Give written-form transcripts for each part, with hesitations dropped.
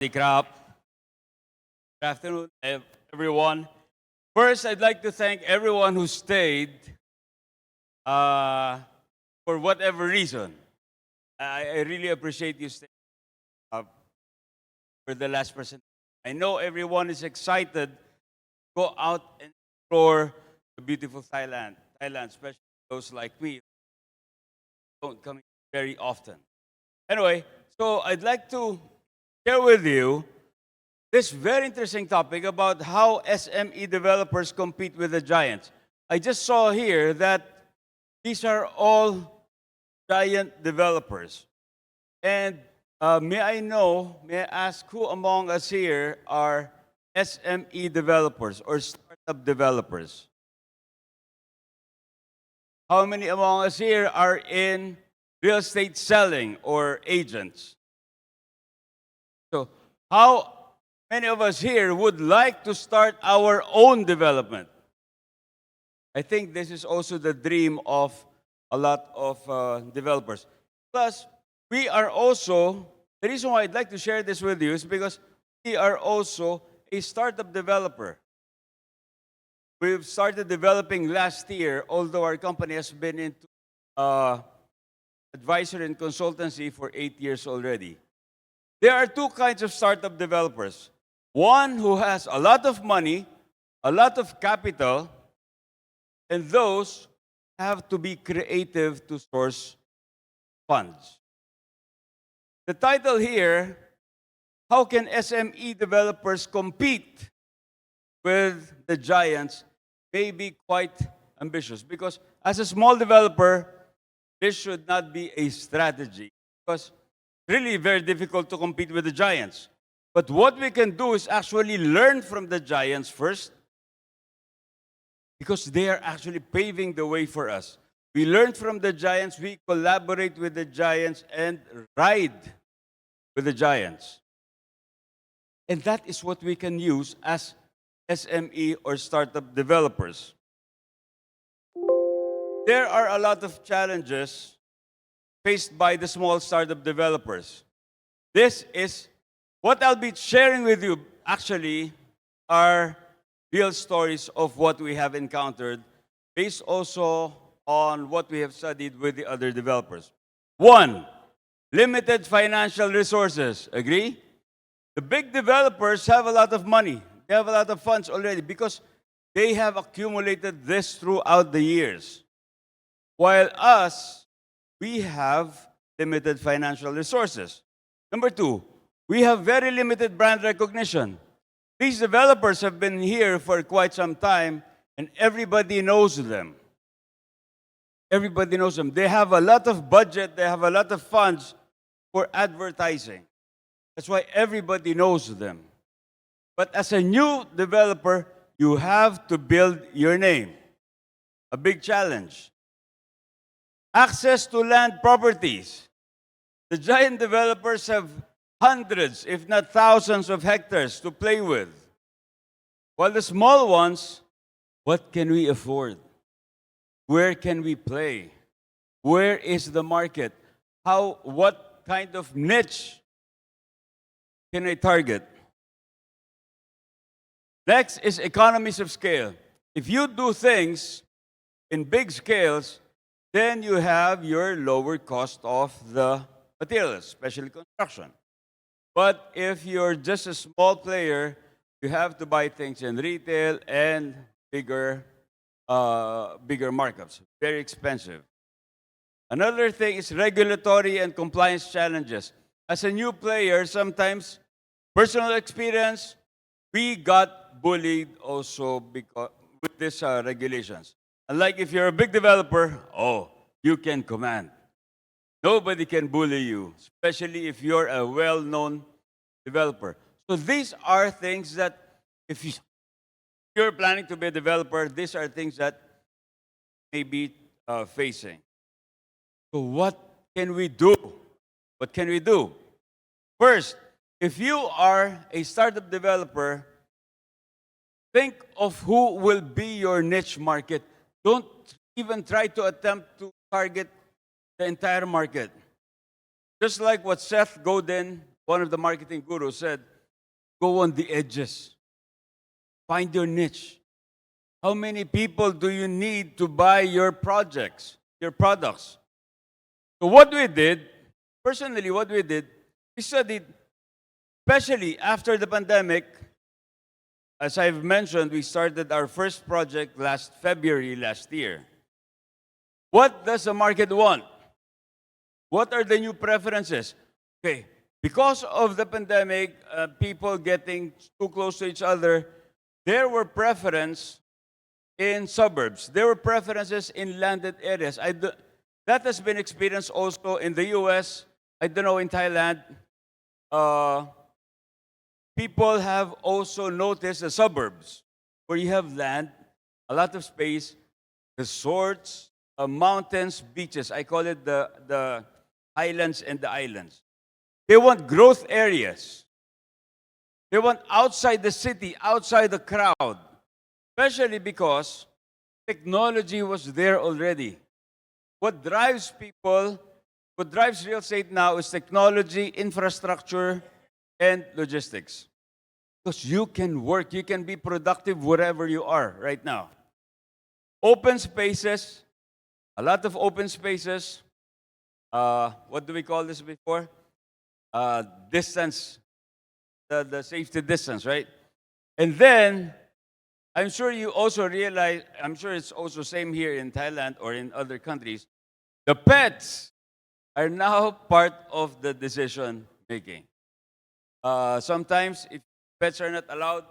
Good afternoon, everyone. First, I'd like to thank everyone who stayed uh, for whatever reason. I really appreciate you staying uh, for the last presentation. I know everyone is excited to go out and explore the beautiful Thailand, especially those like me who don't come very often. Anyway, so I'd like to share with you this very interesting topic about how SME developers compete with the giants. I just saw here that these are all giant developers. And may I ask who among us here are SME developers or startup developers? How many among us here are in real estate selling or agents? So, how many of us here would like to start our own development? I think this is also the dream of a lot of developers. Plus, we are also, the reason why I'd like to share this with you is because we are also a startup developer. We've started developing last year, although our company has been into advisory and consultancy for 8 years already. There are two kinds of startup developers. One who has a lot of money, a lot of capital, and those have to be creative to source funds. The title here, how can SME developers compete with the giants, may be quite ambitious because as a small developer, this should not be a strategy because really very difficult to compete with the giants. But what we can do is actually learn from the giants first because they are actually paving the way for us. We learn from the giants, we collaborate with the giants, and ride with the giants. And that is what we can use as SME or startup developers. There are a lot of challenges faced by the small startup developers. This is what I'll be sharing with you actually are real stories of what we have encountered based also on what we have studied with the other developers. One, limited financial resources. Agree? The big developers have a lot of money. They have a lot of funds already because they have accumulated this throughout the years. While us, we have limited financial resources. Number two, we have very limited brand recognition. These developers have been here for quite some time and everybody knows them. Everybody knows them. They have a lot of budget, they have a lot of funds for advertising. That's why everybody knows them. But as a new developer, you have to build your name. A big challenge. Access to land properties. The giant developers have hundreds, if not thousands of hectares to play with. While the small ones, what can we afford? Where can we play? Where is the market? What kind of niche can I target? Next is economies of scale. If you do things in big scales, then you have your lower cost of the materials, especially construction. But if you're just a small player, you have to buy things in retail and bigger markups. Very expensive. Another thing is regulatory and compliance challenges. As a new player, sometimes personal experience, we got bullied also because with these regulations. Unlike if you're a big developer, you can command. Nobody can bully you, especially if you're a well-known developer. So these are things that if you're planning to be a developer, these are things that may be facing. So what can we do? What can we do? First, if you are a startup developer, think of who will be your niche market. Don't even try to attempt to target the entire market. Just like what Seth Godin, one of the marketing gurus, said, Go on the edges. Find your niche. How many people do you need to buy your projects, your products? So what we did, personally, what we did, we studied, especially after the pandemic. As I've mentioned, we started our first project last February last year. What does the market want? What are the new preferences? Okay, because of the pandemic, people getting too close to each other, there were preferences in suburbs. There were preferences in landed areas. That has been experienced also in the US. I don't know, in Thailand. People have also noticed the suburbs where you have land, a lot of space, resorts, mountains, beaches. I call it the highlands and the islands. They want growth areas. They want outside the city, outside the crowd, especially because technology was there already. What drives people, what drives real estate now is technology, infrastructure, and logistics. Because you can work, you can be productive wherever you are right now. Open spaces, a lot of open spaces. What do we call this before? Distance, the safety distance, right? And then, I'm sure you also realize, I'm sure it's also same here in Thailand or in other countries, the pets are now part of the decision making. Sometimes, if pets are not allowed,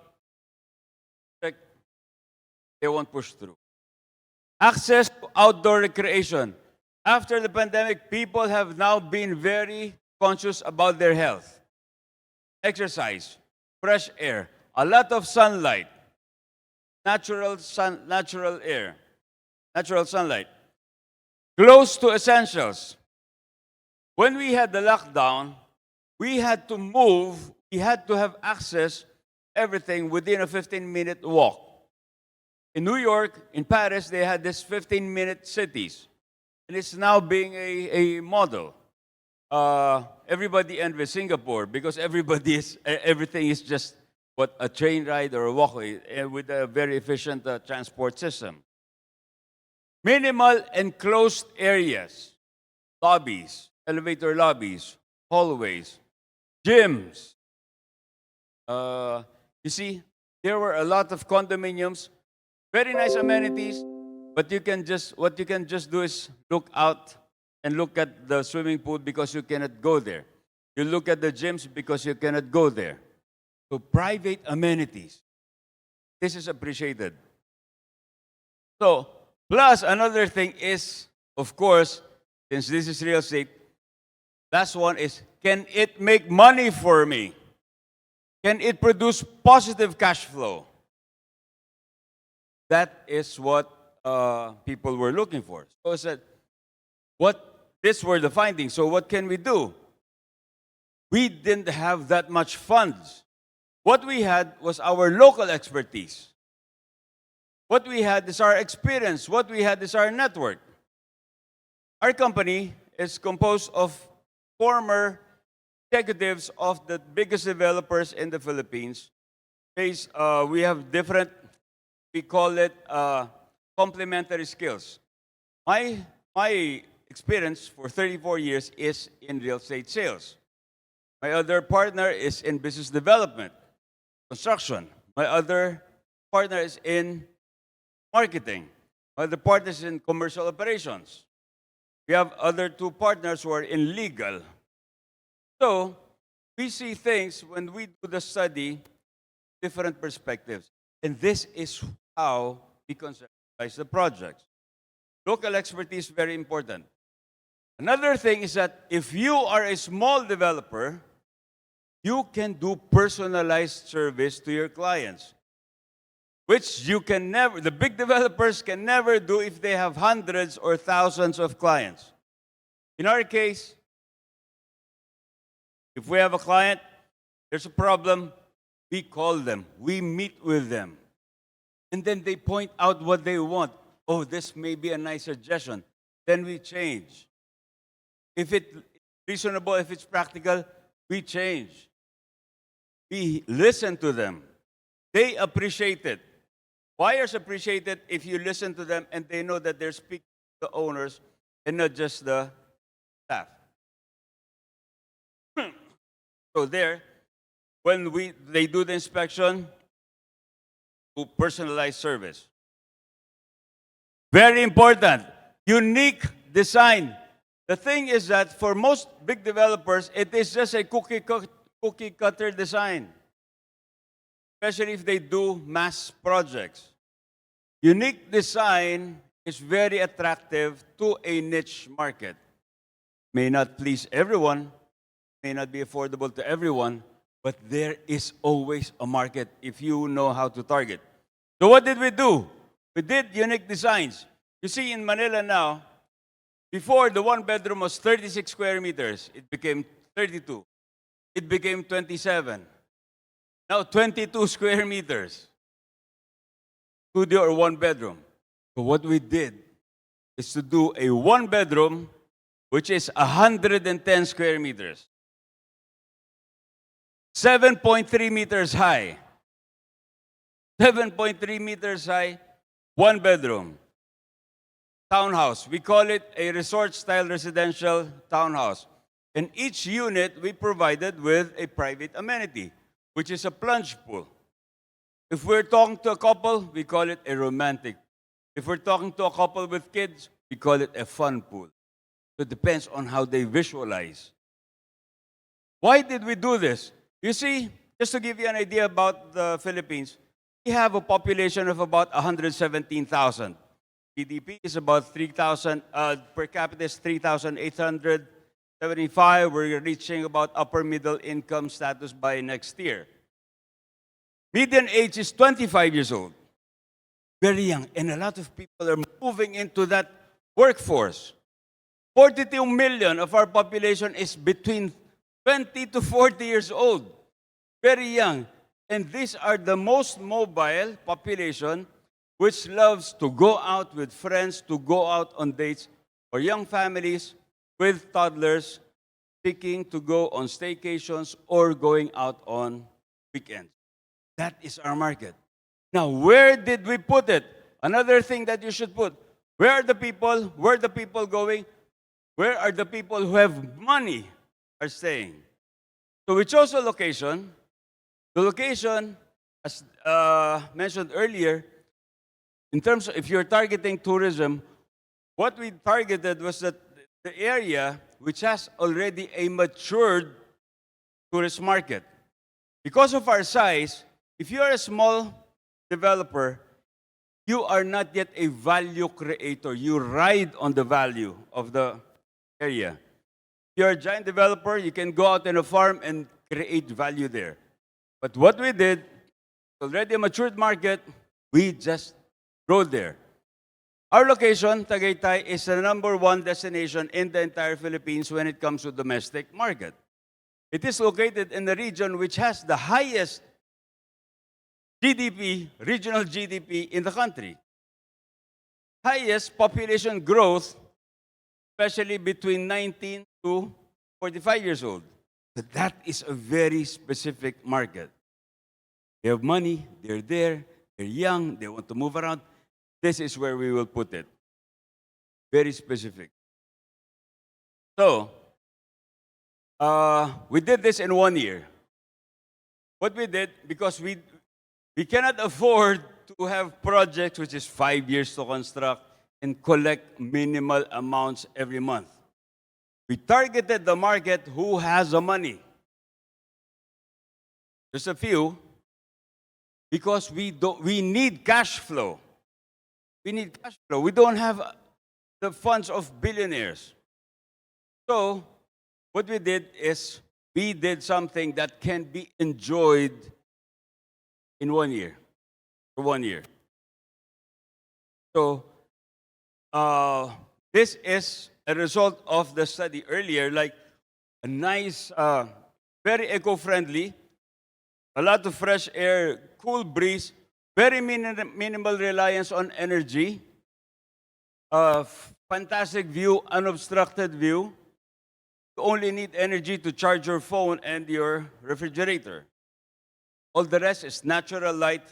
they won't push through. Access to outdoor recreation. After the pandemic, people have now been very conscious about their health. Exercise, fresh air, a lot of sunlight, natural air, natural sunlight. Close to essentials. When we had the lockdown, we had to move, we had to have access everything within a 15-minute walk. In New York, in Paris, they had this 15-minute cities. And it's now being a model. Everybody envies Singapore because everything is just what a train ride or a walkway with a very efficient transport system. Minimal enclosed areas, lobbies, elevator lobbies, hallways, gyms. You see, there were a lot of condominiums, very nice amenities, but what you can just do is look out and look at the swimming pool because you cannot go there. You look at the gyms because you cannot go there. So private amenities. This is appreciated. So, plus another thing is, of course, since this is real estate, last one is, can it make money for me? Can it produce positive cash flow? That is what people were looking for. So I said, these were the findings. So what can we do? We didn't have that much funds. What we had was our local expertise. What we had is our experience. What we had is our network. Our company is composed of former executives of the biggest developers in the Philippines. We have different, we call it complementary skills. My experience for 34 years is in real estate sales. My other partner is in business development, construction. My other partner is in marketing. My other partner is in commercial operations. We have other two partners who are in legal. So, we see things when we do the study, different perspectives. And this is how we conceptualize the projects. Local expertise is very important. Another thing is that if you are a small developer, you can do personalized service to your clients, which you can never, the big developers can never do if they have hundreds or thousands of clients. In our case, if we have a client, there's a problem, we call them, we meet with them. And then they point out what they want. Oh, this may be a nice suggestion. Then we change. If it's reasonable, if it's practical, we change. We listen to them. They appreciate it. Buyers appreciate it if you listen to them and they know that they're speaking to the owners and not just the staff. So there, when they do the inspection, personalized service. Very important. Unique design. The thing is that for most big developers, it is just a cookie cutter design, especially if they do mass projects. Unique design is very attractive to a niche market. May not please everyone, may not be affordable to everyone, but there is always a market if you know how to target. So what did we do? We did unique designs. You see in Manila now, before the one bedroom was 36 square meters, it became 32. It became 27. Now 22 square meters. Studio or one bedroom. So what we did is to do a one bedroom which is 110 square meters. 7.3 meters high. 7.3 meters high, one bedroom. Townhouse. We call it a resort-style residential townhouse. And each unit we provided with a private amenity, which is a plunge pool. If we're talking to a couple, we call it a romantic. If we're talking to a couple with kids, we call it a fun pool. So it depends on how they visualize. Why did we do this? You see, just to give you an idea about the Philippines, we have a population of about 117,000. GDP is about 3,000, per capita is 3,875. We're reaching about upper middle income status by next year. Median age is 25 years old. Very young. And a lot of people are moving into that workforce. 42 million of our population is between 20 to 40 years old. Very young. And these are the most mobile population which loves to go out with friends, to go out on dates, or young families with toddlers seeking to go on staycations or going out on weekends. That is our market. Now, where did we put it? Another thing that you should put. Where are the people? Where are the people going? Where are the people who have money are staying? So we chose a location. The location, as mentioned earlier, in terms of if you're targeting tourism, what we targeted was that the area which has already a matured tourist market. Because of our size, if you are a small developer, you are not yet a value creator. You ride on the value of the area. If you're a giant developer, you can go out in a farm and create value there. But what we did, already a matured market, we just rode there. Our location, Tagaytay, is the #1 destination in the entire Philippines when it comes to domestic market. It is located in the region which has the highest GDP, regional GDP in the country. Highest population growth, especially between 19 to 45 years old. But that is a very specific market. They have money, they're there, they're young, they want to move around. This is where we will put it. Very specific. So, we did this in 1 year. What we did, because we cannot afford to have projects which is 5 years to construct and collect minimal amounts every month. We targeted the market who has the money. Just a few, because we need cash flow. We need cash flow. We don't have the funds of billionaires. So, what we did is we did something that can be enjoyed in 1 year, for 1 year. So, this is a result of the study earlier, like a nice, very eco-friendly, a lot of fresh air, cool breeze, very minimal reliance on energy, fantastic view, unobstructed view. You only need energy to charge your phone and your refrigerator. All the rest is natural light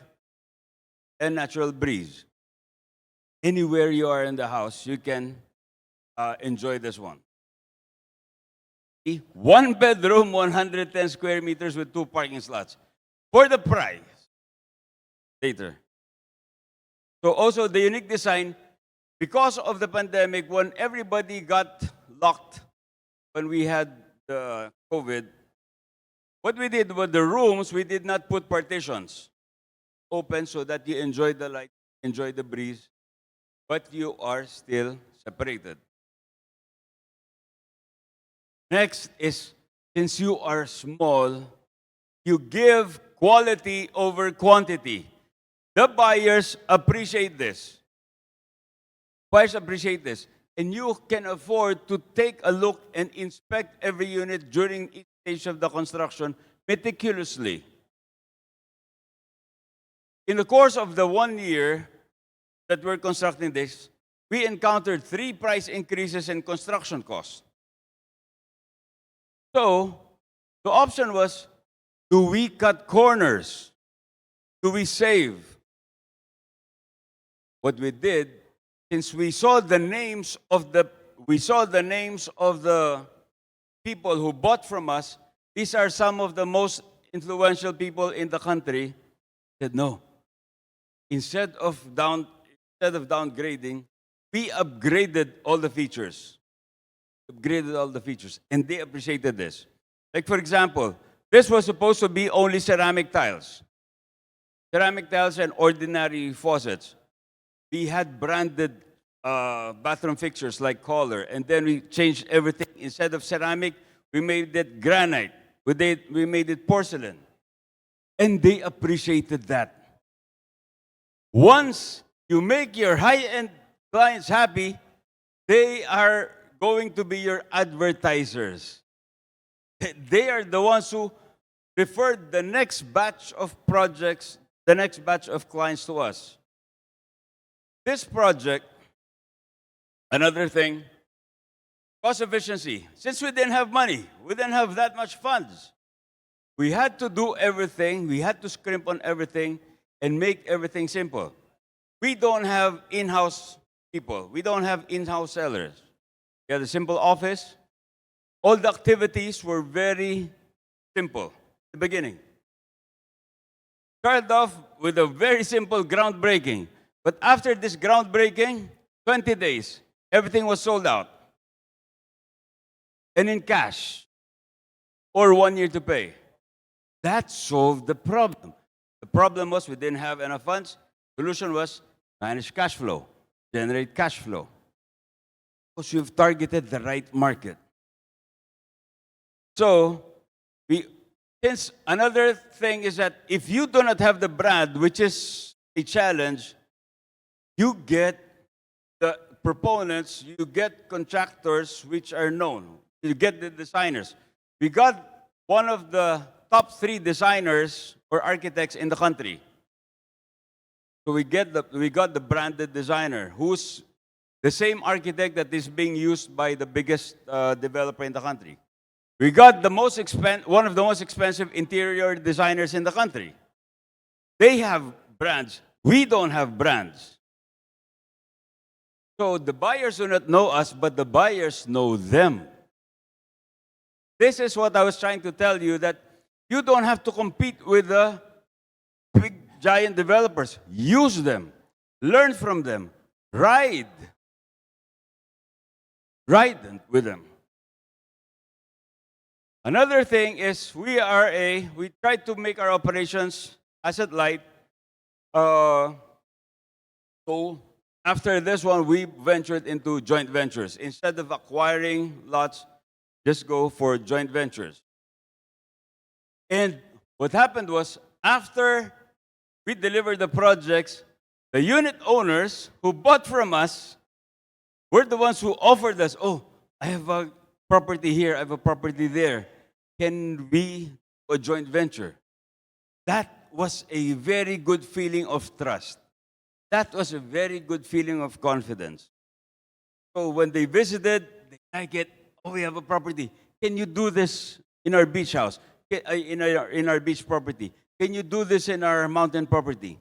and natural breeze. Anywhere you are in the house, you can enjoy this one. One bedroom, 110 square meters with 2 parking slots. For the price, later. So also the unique design, because of the pandemic, when everybody got locked, when we had the COVID, what we did with the rooms, we did not put partitions open so that you enjoy the light, enjoy the breeze, but you are still separated. Next is, since you are small, you give quality over quantity. The buyers appreciate this. Buyers appreciate this. And you can afford to take a look and inspect every unit during each stage of the construction meticulously. In the course of the 1 year that we're constructing this, we encountered 3 price increases in construction costs. So, the option was, do we cut corners? Do we save? What we did, since we saw the names of the people who bought from us, these are some of the most influential people in the country, said no. Instead of downgrading, we upgraded all the features. And they appreciated this. Like, for example, this was supposed to be only ceramic tiles. Ceramic tiles and ordinary faucets. We had branded bathroom fixtures like Kohler, and then we changed everything. Instead of ceramic, we made it granite. We made it porcelain. And they appreciated that. Once you make your high-end clients happy, they are going to be your advertisers. They are the ones who referred the next batch of projects, the next batch of clients to us. This project, another thing, cost efficiency. Since we didn't have money, we didn't have that much funds, we had to do everything, we had to scrimp on everything and make everything simple. We don't have in-house people. We don't have in-house sellers. We had a simple office. All the activities were very simple at the beginning. Started off with a very simple groundbreaking. But after this groundbreaking, 20 days, everything was sold out. And in cash. Or 1 year to pay. That solved the problem. The problem was we didn't have enough funds. Solution was manage cash flow, generate cash flow. Because you've targeted the right market. So, since another thing is that if you do not have the brand, which is a challenge, you get the proponents, you get contractors which are known, you get the designers. We got one of the top 3 designers or architects in the country. So we got the branded designer, who's the same architect that is being used by the biggest developer in the country. We got one of the most expensive interior designers in the country. They have brands. We don't have brands. So the buyers do not know us, but the buyers know them. This is what I was trying to tell you, that you don't have to compete with the big giant developers. Use them. Learn from them. Ride with them. Another thing is we try to make our operations asset light. So after this one, we ventured into joint ventures. Instead of acquiring lots, just go for joint ventures. And what happened was, after we delivered the projects, the unit owners who bought from us were the ones who offered us, oh, I have a property here, I have a property there. Can we do a joint venture? That was a very good feeling of trust. That was a very good feeling of confidence. So when they visited, they like it. Oh, we have a property. Can you do this in our beach house? In our beach property? can you do this in our mountain property?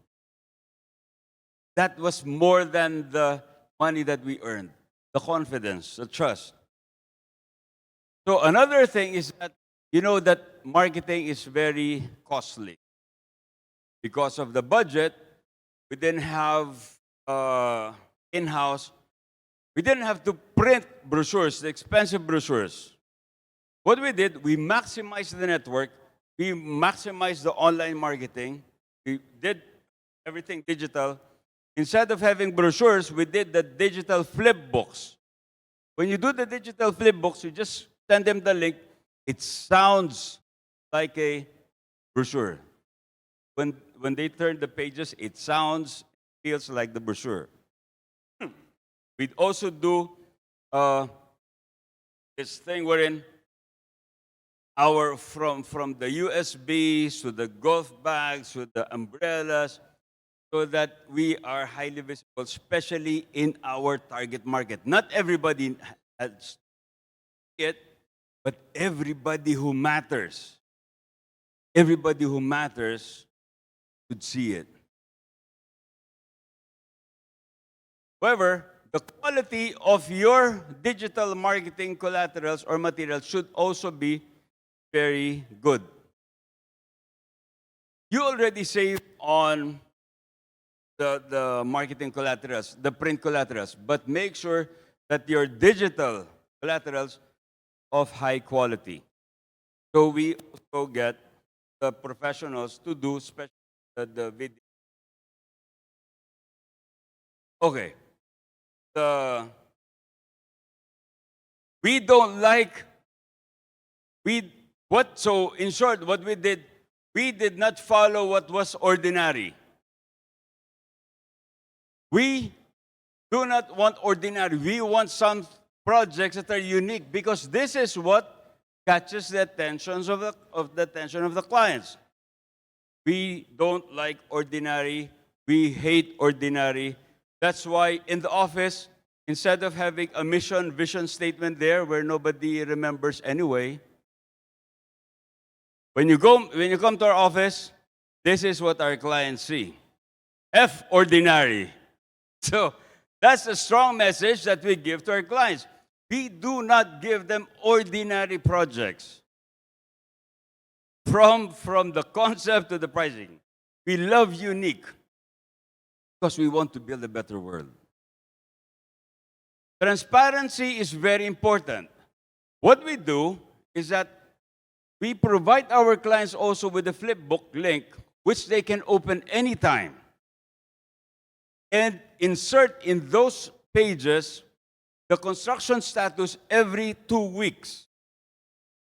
That was more than the money that we earned, the confidence, the trust. So another thing is that you know that marketing is very costly. Because of the budget, we didn't have in-house. We didn't have to print brochures, the expensive brochures. What we did, we maximized the network, we maximized the online marketing, we did everything digital. Instead of having brochures, we did the digital flip books. When you do the digital flip books, you just send them the link. It sounds like a brochure. When they turn the pages, it feels like the brochure. We'd also do this thing wherein from the USBs to the golf bags to the umbrellas, so that we are highly visible, especially in our target market. Not everybody has it, but everybody who matters. Everybody who matters should see it. However, the quality of your digital marketing collaterals or materials should also be very good. You already saved on the marketing collaterals, the print collaterals, but make sure that your digital collaterals of high quality. So we also get the professionals to do special the video. Okay. We don't like so in short what we did not follow what was ordinary. We do not want ordinary. We want some projects that are unique because this is what catches the attention of the clients. We don't like ordinary. We hate ordinary. That's why in the office, instead of having a mission, vision statement there where nobody remembers anyway, when you come to our office, this is what our clients see. F ordinary. So that's a strong message that we give to our clients. We do not give them ordinary projects. From the concept to the pricing. We love unique because we want to build a better world. Transparency is very important. What we do is that we provide our clients also with a flipbook link which they can open anytime and insert in those pages the construction status every 2 weeks.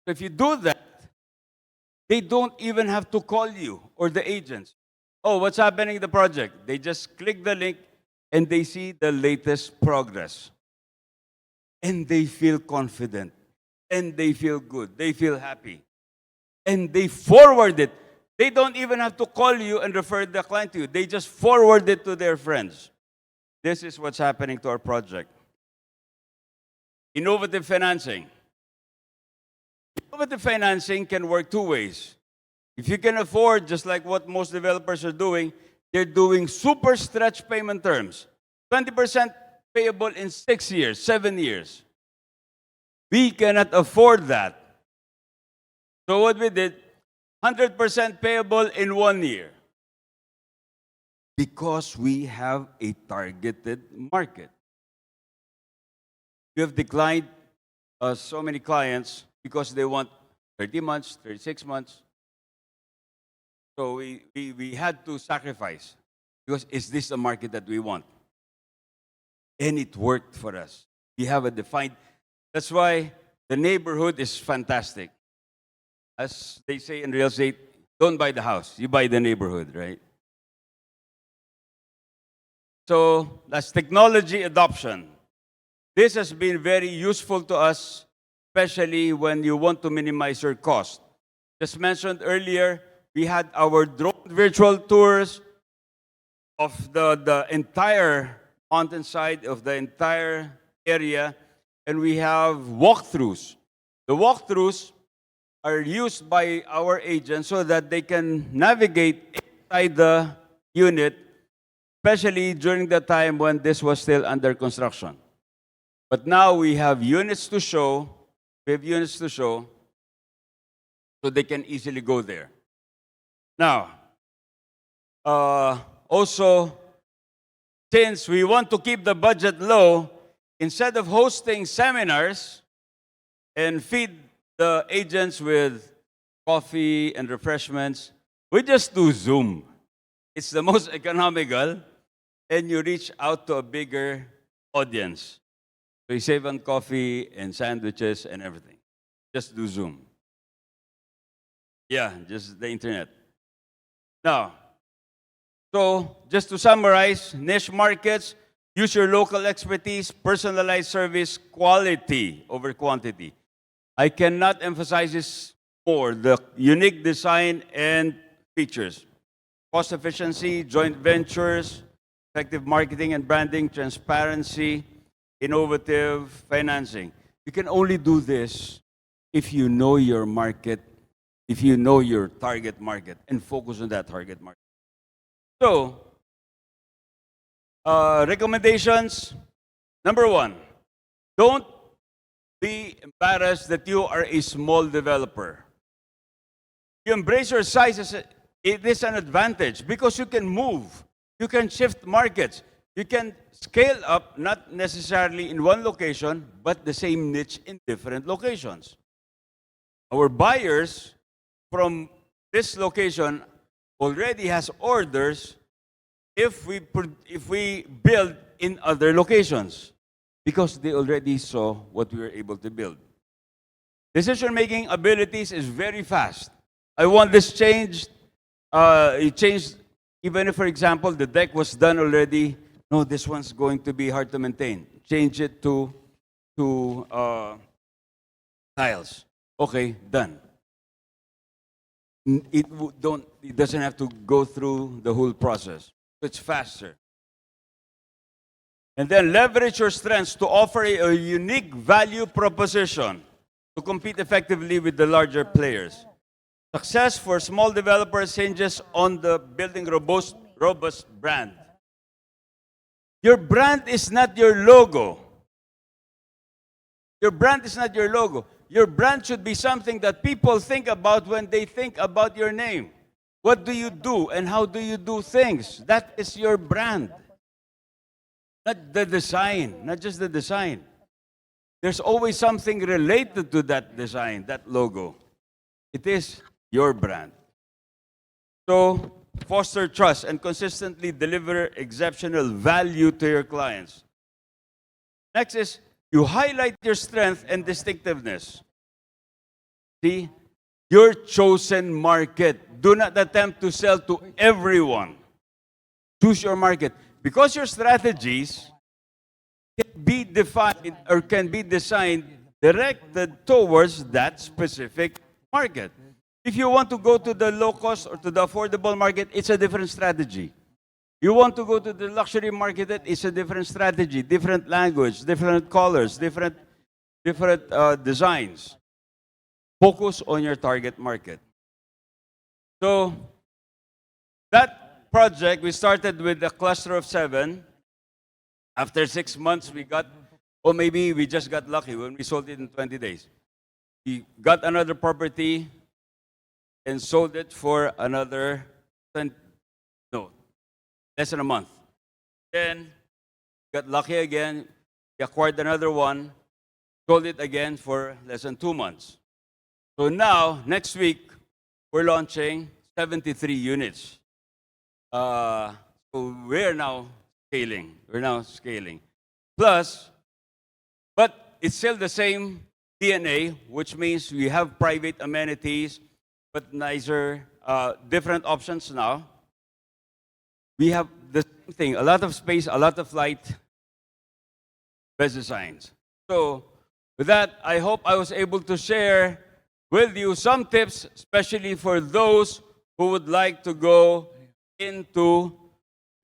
So if you do that, they don't even have to call you or the agents. Oh, what's happening in the project? They just click the link and they see the latest progress. And they feel confident. And they feel good. They feel happy. And they forward it. They don't even have to call you and refer the client to you. They just forward it to their friends. This is what's happening to our project. Innovative financing. Innovative financing can work 2 ways. If you can afford, just like what most developers are doing, they're doing super stretch payment terms. 20% payable in 6 years, 7 years. We cannot afford that. So what we did, 100% payable in 1 year. Because we have a targeted market. We have declined so many clients because they want 30 months, 36 months. So we had to sacrifice because is this the market that we want? And it worked for us. We have a defined, that's why the neighborhood is fantastic. As they say in real estate, don't buy the house, you buy the neighborhood, right? So that's technology adoption. This has been very useful to us, especially when you want to minimize your cost. Just mentioned earlier, we had our drone virtual tours of the entire mountainside, of the entire area, and we have walkthroughs. The walkthroughs are used by our agents so that they can navigate inside the unit, especially during the time when this was still under construction. But now we have units to show, so they can easily go there. Now, also, since we want to keep the budget low, instead of hosting seminars and feed the agents with coffee and refreshments, we just do Zoom. It's the most economical, and you reach out to a bigger audience. So you save on coffee and sandwiches and everything. Just do Zoom. Yeah, just the internet. Now, so just to summarize, niche markets, use your local expertise, personalized service, quality over quantity. I cannot emphasize this more, the unique design and features. Cost efficiency, joint ventures, effective marketing and branding, transparency, innovative financing. You can only do this if you know your market, if you know your target market, and focus on that target market. So, recommendations. Number one, don't be embarrassed that you are a small developer. You embrace your size as it is an advantage because you can move, you can shift markets, you can scale up not necessarily in one location, but the same niche in different locations. Our buyers from this location already has orders if we build in other locations because they already saw what we were able to build. Decision-making abilities is very fast. I want this changed. It changed, even if, for example, the deck was done already. No, this one's going to be hard to maintain. Change it to tiles. Okay, done. It doesn't have to go through the whole process. It's faster. And then leverage your strengths to offer a unique value proposition to compete effectively with the larger players. Success for small developers hinges on the building robust brand. Your brand is not your logo. Your brand is not your logo. Your brand should be something that people think about when they think about your name. What do you do and how do you do things? That is your brand. Not the design, not just the design. There's always something related to that design, that logo. It is your brand. So, foster trust and consistently deliver exceptional value to your clients. Next is, you highlight your strength and distinctiveness. See, your chosen market. Do not attempt to sell to everyone. Choose your market. Because your strategies can be defined or can be designed directed towards that specific market. If you want to go to the low cost or to the affordable market, it's a different strategy. You want to go to the luxury market, it's a different strategy, different language, different colors, different designs. Focus on your target market. So, that project, we started with a cluster of 7. After 6 months, we got, or maybe we just got lucky when we sold it in 20 days. We got another property and sold it for another, less than a month. Then, got lucky again, we acquired another one, sold it again for less than 2 months. So now, next week, we're launching 73 units. So we're now scaling. Plus, but it's still the same DNA, which means we have private amenities, but nicer, different options now. We have the same thing, a lot of space, a lot of light, best designs. So with that, I hope I was able to share with you some tips, especially for those who would like to go into